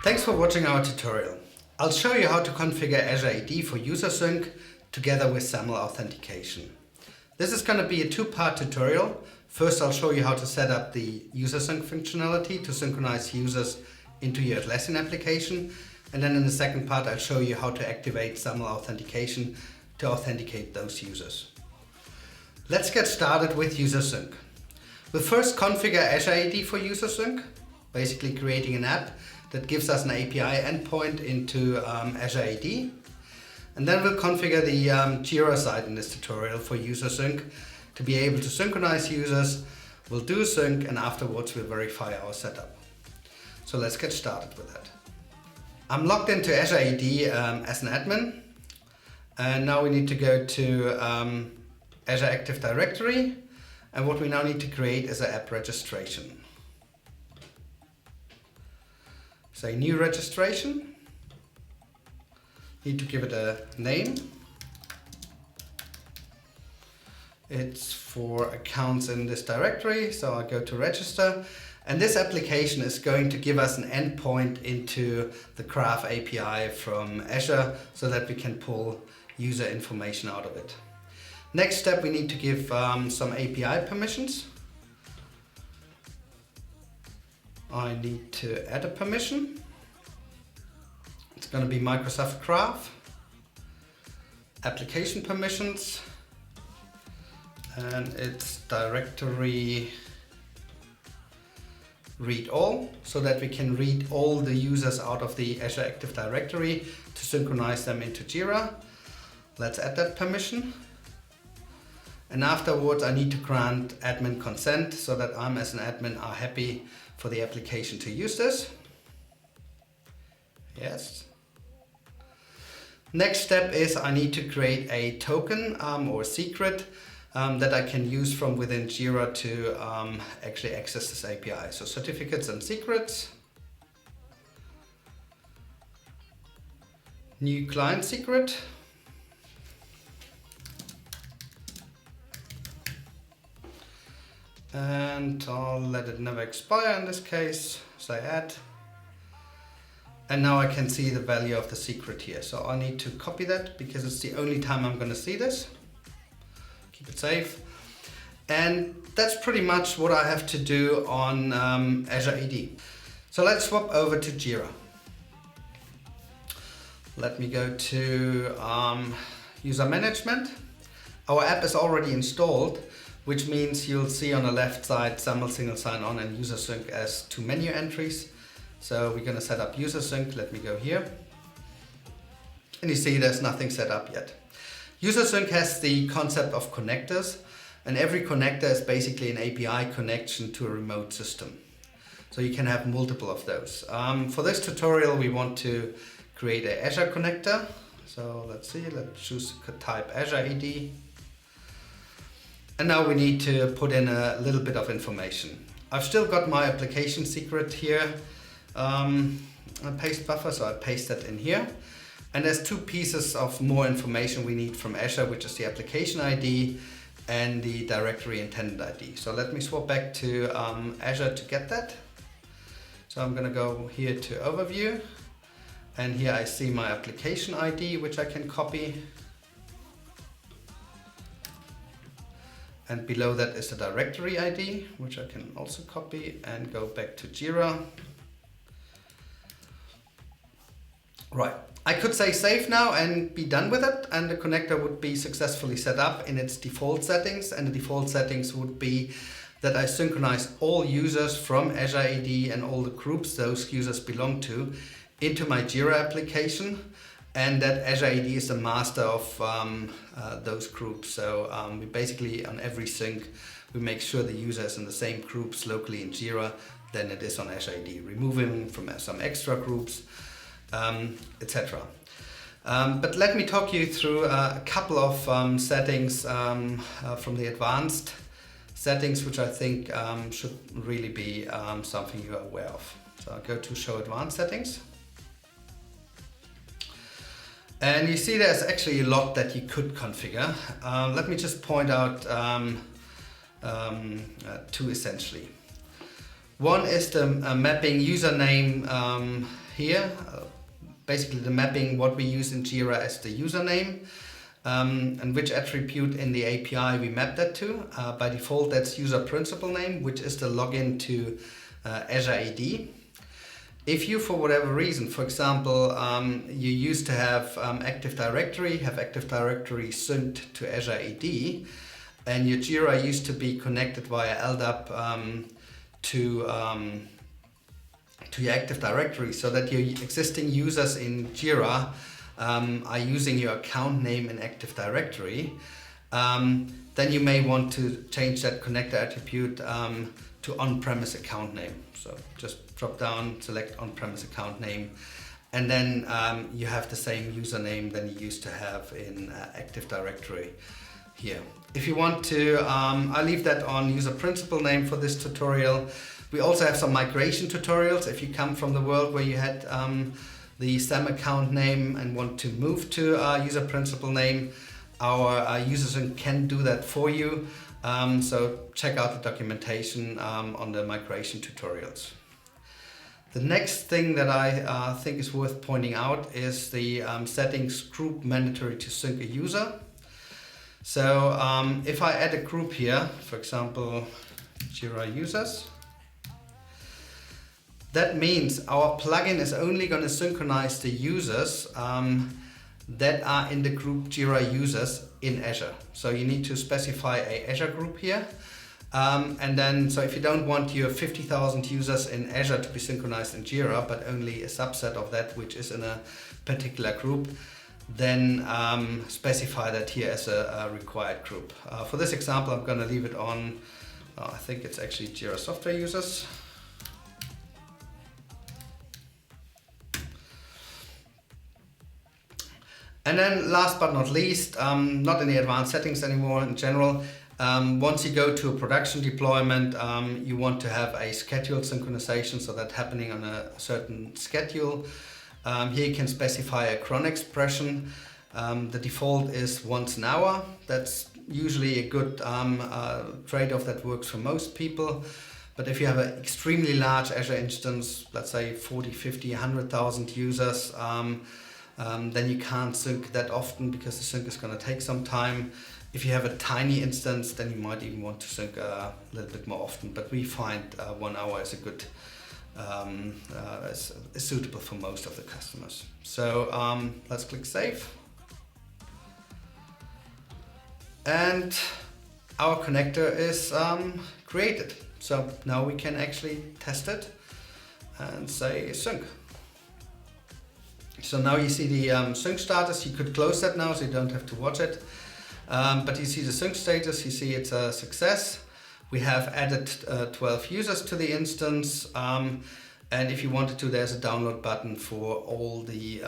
Thanks for watching our tutorial. I'll show you how to configure Azure AD for user sync together with SAML Authentication. This is going to be a two-part tutorial. First, I'll show you how to set up the user sync functionality to synchronize users into your Atlassian application. And then in the second part, I'll show you how to activate SAML Authentication to authenticate those users. Let's get started with user sync. We'll first configure Azure AD for user sync, basically creating an app that gives us an API endpoint into Azure AD. And then we'll configure the Jira side in this tutorial for user sync to be able to synchronize users. We'll do a sync and afterwards we'll verify our setup. So let's get started with that. I'm logged into Azure AD as an admin. And now we need to go to Azure Active Directory. And what we now need to create is an app registration. So new registration. Need to give it a name. It's for accounts in this directory, so I'll go to register. And this application is going to give us an endpoint into the Graph API from Azure so that we can pull user information out of it. Next step, we need to give some API permissions. I need to add a permission. It's going to be Microsoft Graph, application permissions, and it's directory read all, so that we can read all the users out of the Azure Active Directory to synchronize them into Jira. Let's add that permission. And afterwards I need to grant admin consent so that I as an admin are happy for the application to use this. Yes. Next step is I need to create a token or secret that I can use from within Jira to actually access this API. So certificates and secrets. New client secret. And I'll let it never expire in this case, so I add. And now I can see the value of the secret here. So I need to copy that because it's the only time I'm going to see this. Keep it safe. And that's pretty much what I have to do on Azure AD. So let's swap over to Jira. Let me go to user management. Our app is already installed, which means you'll see on the left side SAML single sign-on and user sync as two menu entries. So we're going to set up user sync. Let me go here. And you see there's nothing set up yet. User sync has the concept of connectors, and every connector is basically an API connection to a remote system. So you can have multiple of those. For this tutorial, we want to create an Azure connector. So let's see, let's choose type Azure AD. And now we need to put in a little bit of information. I've still got my application secret here, a paste buffer, so I paste that in here. And there's two pieces of more information we need from Azure, which is the application ID and the directory intended ID. So let me swap back to Azure to get that. So I'm going to go here to overview, and here I see my application ID, which I can copy. And below that is the directory ID, which I can also copy and go back to Jira. Right, I could say save now and be done with it, and the connector would be successfully set up in its default settings, and the default settings would be that I synchronize all users from Azure AD and all the groups those users belong to into my Jira application. And that Azure AD is the master of those groups. So we basically, on every sync, we make sure the user is in the same groups locally in Jira than it is on Azure AD, removing from some extra groups, etc. But let me talk you through a couple of settings from the advanced settings, which I think should really be something you are aware of. So I'll go to Show Advanced Settings. And you see there's actually a lot that you could configure. Let me just point out two essentially. One is the mapping username here, basically the mapping what we use in Jira as the username, and which attribute in the API we map that to. By default, that's user principal name, which is the login to Azure AD. If you, for whatever reason, for example, you used to have Active Directory, have Active Directory synced to Azure AD, and your Jira used to be connected via LDAP to your Active Directory, so that your existing users in Jira are using your account name in Active Directory, then you may want to change that connector attribute to on-premise account name. So just drop down, select on-premise account name, and then you have the same username than you used to have in Active Directory here. If you want to, I'll leave that on user principal name for this tutorial. We also have some migration tutorials. If you come from the world where you had the SAM account name and want to move to user principal name, our user can do that for you. So check out the documentation on the migration tutorials. The next thing that I think is worth pointing out is the settings group mandatory to sync a user. So if I add a group here, for example, Jira users, that means our plugin is only going to synchronize the users that are in the group Jira users in Azure. So you need to specify a Azure group here. And then, so if you don't want your 50,000 users in Azure to be synchronized in Jira, but only a subset of that which is in a particular group, then specify that here as a required group. For this example, I'm going to leave it on, I think it's actually Jira software users. And then last but not least, not in the advanced settings anymore in general, once you go to a production deployment, you want to have a scheduled synchronization, so that happening on a certain schedule. Here you can specify a cron expression. The default is once an hour. That's usually a good trade-off that works for most people. But if you have an extremely large Azure instance, let's say 40, 50, 100,000 users, then you can't sync that often because the sync is going to take some time. If you have a tiny instance, then you might even want to sync a little bit more often. But we find 1 hour is a good, is suitable for most of the customers. So let's click Save. And our connector is created. So now we can actually test it and say sync. So now you see the sync status. You could close that now so you don't have to watch it. But you see the sync status, you see it's a success. We have added 12 users to the instance. And if you wanted to, there's a download button for all the,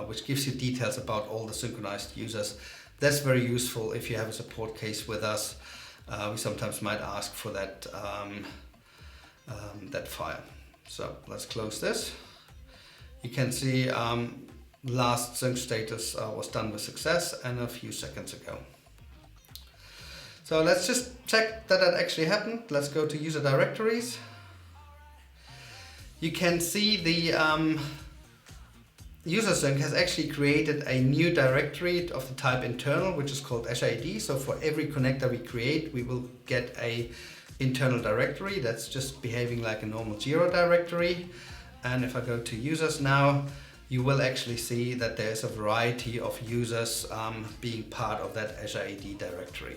which gives you details about all the synchronized users. That's very useful if you have a support case with us. We sometimes might ask for that, that file. So let's close this. You can see last sync status was done with success and a few seconds ago. So let's just check that that actually happened. Let's go to user directories. You can see the user sync has actually created a new directory of the type internal, which is called Azure AD. So for every connector we create, we will get a internal directory that's just behaving like a normal Jira directory. And if I go to users now, you will actually see that there's a variety of users being part of that Azure AD directory.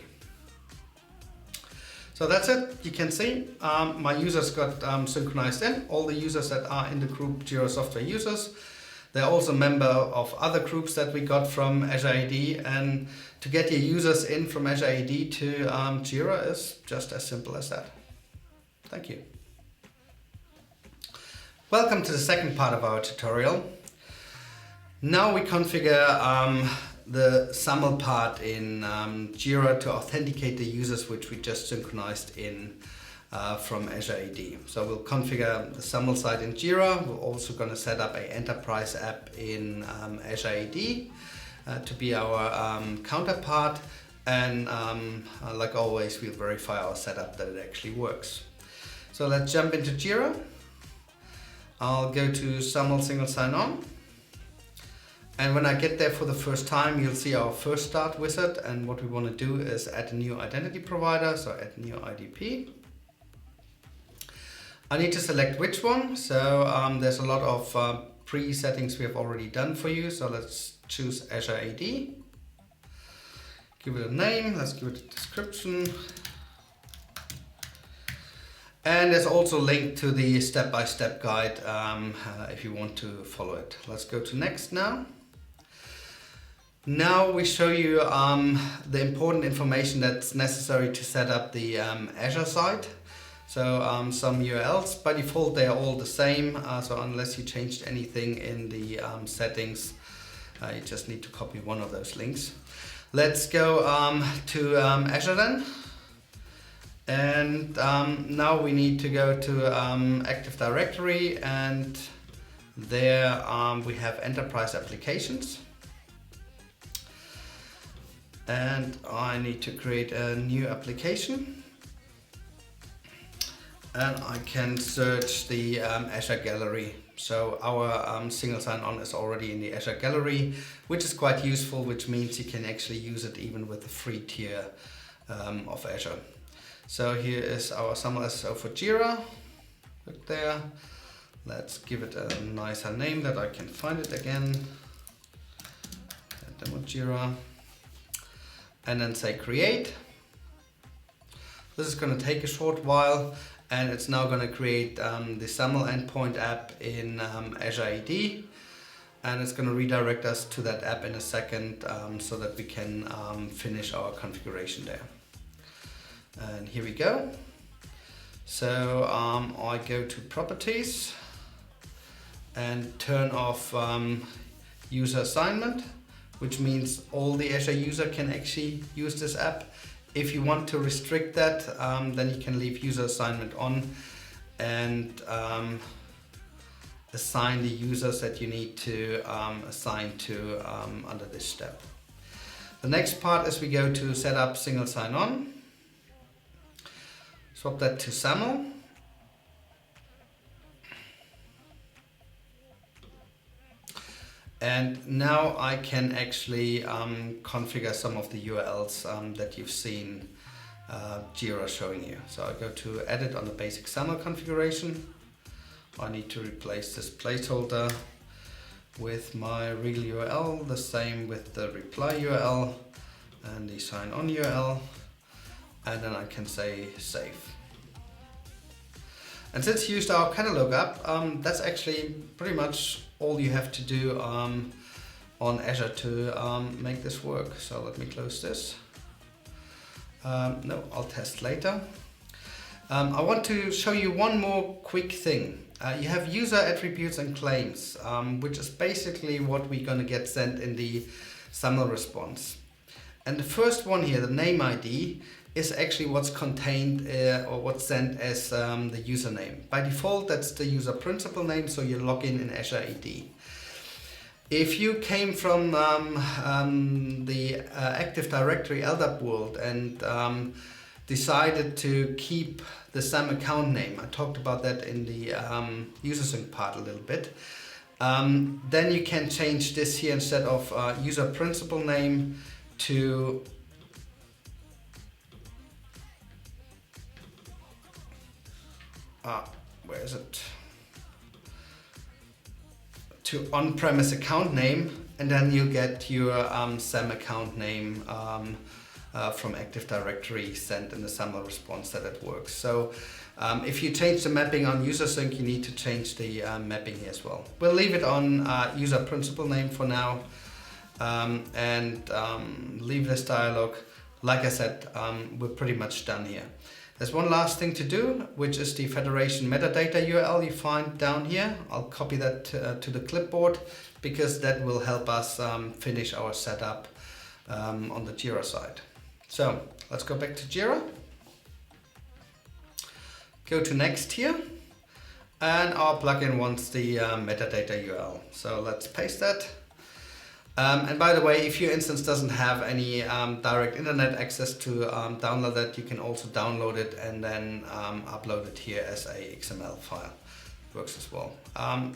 So that's it. You can see my users got synchronized in, all the users that are in the group Jira software users. They're also a member of other groups that we got from Azure AD, and to get your users in from Azure AD to Jira is just as simple as that. Thank you. Welcome to the second part of our tutorial. Now we configure the SAML part in Jira to authenticate the users which we just synchronized in from Azure AD. So we'll configure the SAML side in Jira. We're also going to set up an enterprise app in Azure AD to be our counterpart. And like always, we'll verify our setup that it actually works. So let's jump into Jira. I'll go to SAML single sign-on. And when I get there for the first time, you'll see our first start wizard. And what we want to do is add a new identity provider. So add new IDP. I need to select which one. So there's a lot of pre-settings we have already done for you. So let's choose Azure AD. Give it a name. Let's give it a description. And there's also a link to the step-by-step guide if you want to follow it. Let's go to next now. Now we show you the important information that's necessary to set up the Azure site. So some URLs, by default they are all the same, so unless you changed anything in the settings, you just need to copy one of those links. Let's go to Azure then. And now we need to go to Active Directory, and there we have Enterprise Applications. And I need to create a new application. And I can search the Azure Gallery. So our single sign-on is already in the Azure Gallery, which is quite useful, which means you can actually use it even with the free tier of Azure. So here is our SAML SSO for Jira. Look there. Let's give it a nicer name that I can find it again. Demo Jira. And then say create. This is going to take a short while, and it's now going to create the SAML endpoint app in Azure AD, and it's going to redirect us to that app in a second so that we can finish our configuration there. And here we go. So I go to properties and turn off user assignment, which means all the Azure user can actually use this app. If you want to restrict that, then you can leave user assignment on and assign the users that you need to assign to under this step. The next part is we go to set up single sign-on. Swap that to SAML. And now I can actually configure some of the URLs that you've seen Jira showing you. So I go to edit on the basic SAML configuration. I need to replace this placeholder with my real URL, the same with the reply URL and the sign on URL. And then I can say save. And since you used our catalog app, that's actually pretty much all you have to do on Azure to make this work. So let me close this. No, I'll test later. I want to show you one more quick thing. You have user attributes and claims, which is basically what we're going to get sent in the SAML response. And the first one here, the name ID, is actually what's contained or what's sent as the username. By default, that's the user principal name, so you log in Azure AD. If you came from the Active Directory LDAP world and decided to keep the same account name, I talked about that in the user sync part a little bit, then you can change this here instead of user principal name to where is it? To on-premise account name, and then you get your SAM account name from Active Directory sent in the SAML response that it works. So if you change the mapping on user sync, you need to change the mapping here as well. We'll leave it on user principal name for now and leave this dialog. Like I said, we're pretty much done here. There's one last thing to do, which is the federation metadata URL you find down here. I'll copy that to the clipboard because that will help us finish our setup on the Jira side. So let's go back to Jira. Go to next here, and our plugin wants the metadata URL. So let's paste that. And by the way, if your instance doesn't have any direct internet access to download that, you can also download it and then upload it here as a XML file. works as well.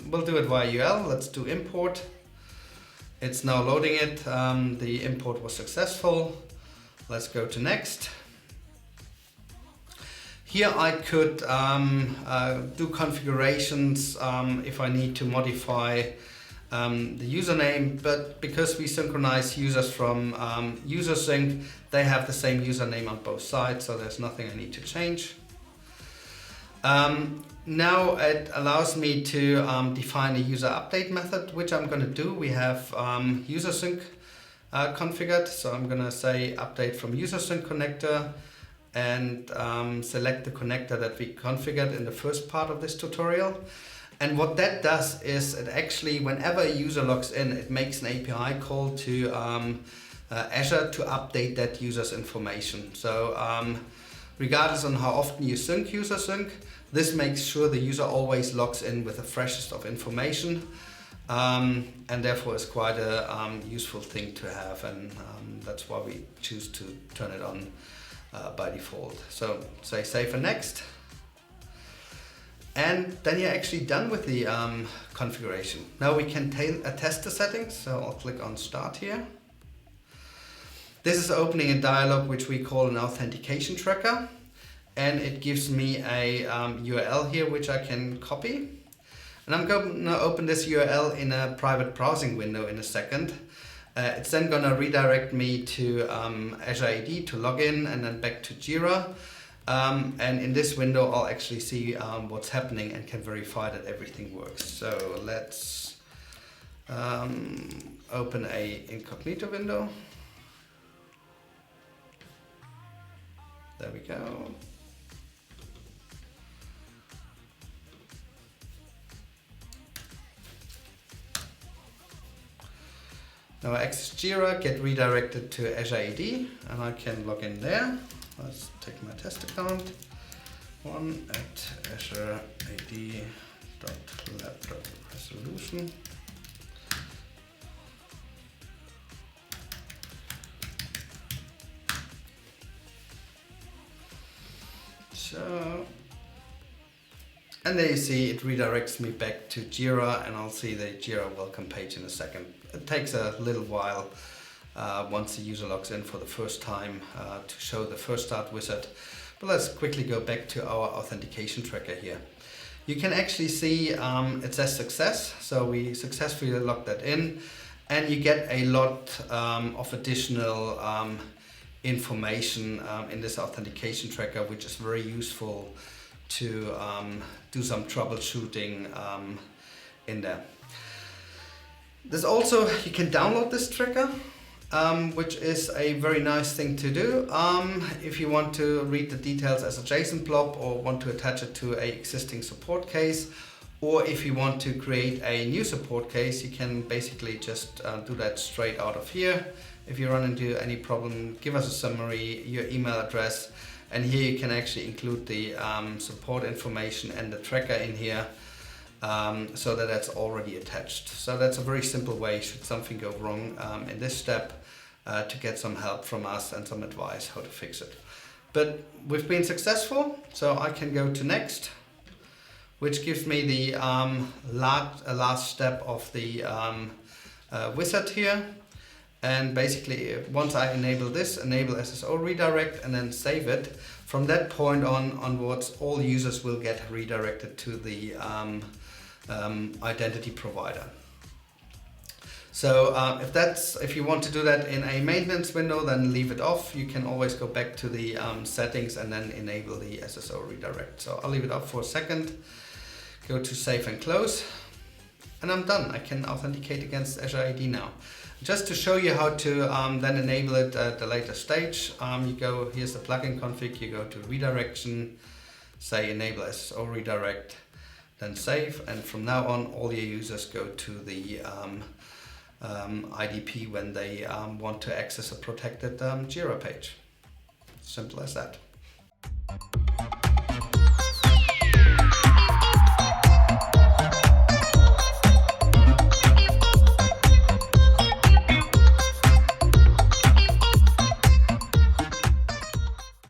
We'll do it via UL. Let's do import. It's now loading it. The import was successful. Let's go to next. Here I could do configurations if I need to modify the username, but because we synchronize users from user sync, they have the same username on both sides, so there's nothing I need to change. Now it allows me to define a user update method, which I'm going to do. We have user sync configured, so I'm going to say update from user sync connector and select the connector that we configured in the first part of this tutorial. And what that does is it actually, whenever a user logs in, it makes an API call to Azure to update that user's information. So regardless on how often you sync user sync, this makes sure the user always logs in with the freshest of information, and therefore is quite a useful thing to have, and that's why we choose to turn it on by default. So say save and next. And then you're actually done with the configuration. Now we can test the settings, so I'll click on start here. This is opening a dialog which we call an authentication tracker, and it gives me a URL here which I can copy. And I'm going to open this URL in a private browsing window in a second. It's then going to redirect me to Azure AD to log in and then back to Jira. And in this window I'll actually see what's happening and can verify that everything works. So let's open a incognito window. There we go. Now I access Jira, get redirected to Azure AD, and I can log in there. Let's take my test account. 1@azuread.lab.resolution. So, and there you see it redirects me back to Jira, and I'll see the Jira welcome page in a second. It takes a little while once the user logs in for the first time to show the first start wizard. But let's quickly go back to our authentication tracker here. You can actually see it says success, so we successfully logged that in, and you get a lot of additional information in this authentication tracker, which is very useful to do some troubleshooting in there. There's also, you can download this tracker, which is a very nice thing to do if you want to read the details as a JSON blob or want to attach it to an existing support case, or if you want to create a new support case, you can basically just do that straight out of here. If you run into any problem, give us a summary, your email address, and here you can actually include the support information and the tracker in here, so that that's already attached. So that's a very simple way, should something go wrong in this step, to get some help from us and some advice how to fix it. But we've been successful, so I can go to next, which gives me the last step of the wizard here. And basically, once I enable this, enable SSO redirect, and then save it, from that point onwards, all users will get redirected to the identity provider. So if you want to do that in a maintenance window, then leave it off. You can always go back to the settings and then enable the SSO redirect. So I'll leave it off for a second, go to save and close, and I'm done. I can authenticate against Azure AD now. Just to show you how to then enable it at the later stage, you go, here's the plugin config, you go to redirection, say enable SSO redirect, then save, and from now on all your users go to the IDP when they want to access a protected Jira page. Simple as that.